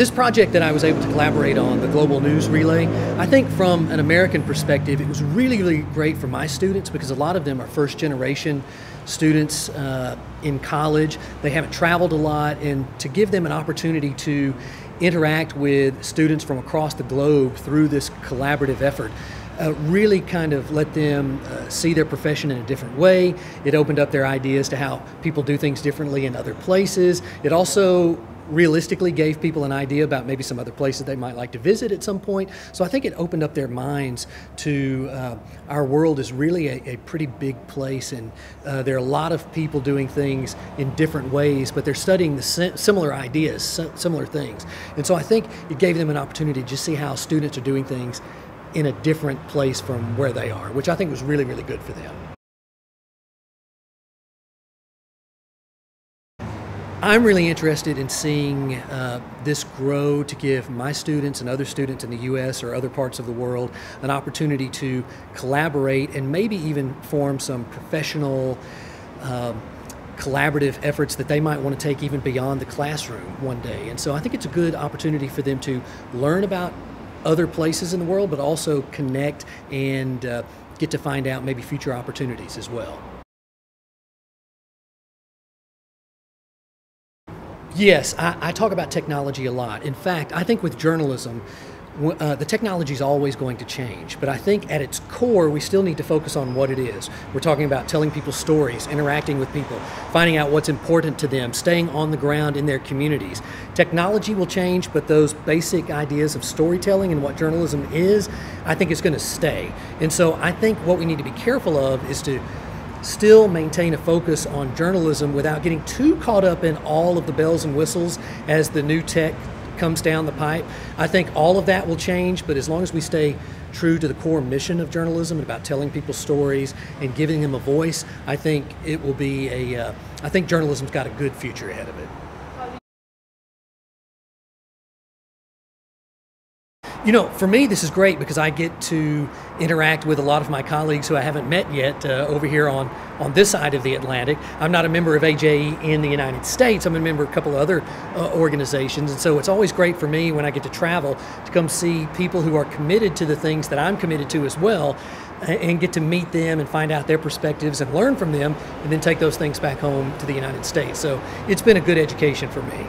This project that I was able to collaborate on, the Global News Relay, I think from an American perspective, it was really, really great for my students because a lot of them are first generation students in college. They haven't traveled a lot, and to give them an opportunity to interact with students from across the globe through this collaborative effort really kind of let them see their profession in a different way. It opened up their ideas to how people do things differently in other places. It also realistically gave people an idea about maybe some other places they might like to visit at some point. So I think it opened up their minds to our world is really a pretty big place, and there are a lot of people doing things in different ways, but they're studying the similar ideas, similar things. And so I think it gave them an opportunity to just see how students are doing things in a different place from where they are, which I think was really, really good for them. I'm really interested in seeing this grow to give my students and other students in the U.S. or other parts of the world an opportunity to collaborate and maybe even form some professional collaborative efforts that they might want to take even beyond the classroom one day. And so I think it's a good opportunity for them to learn about other places in the world, but also connect and get to find out maybe future opportunities as well. Yes, I talk about technology a lot. In fact, I think with journalism, the technology is always going to change, but I think at its core, we still need to focus on what it is. We're talking about telling people stories, interacting with people, finding out what's important to them, staying on the ground in their communities. Technology will change, but those basic ideas of storytelling and what journalism is, I think is going to stay. And so I think what we need to be careful of is to still maintain a focus on journalism without getting too caught up in all of the bells and whistles as the new tech comes down the pipe. I think all of that will change, but as long as we stay true to the core mission of journalism and about telling people stories and giving them a voice, I think it will be I think journalism's got a good future ahead of it. You know, for me, this is great because I get to interact with a lot of my colleagues who I haven't met yet over here on this side of the Atlantic. I'm not a member of AJE in the United States. I'm a member of a couple of other organizations, and so it's always great for me when I get to travel to come see people who are committed to the things that I'm committed to as well, and get to meet them and find out their perspectives and learn from them, and then take those things back home to the United States. So it's been a good education for me.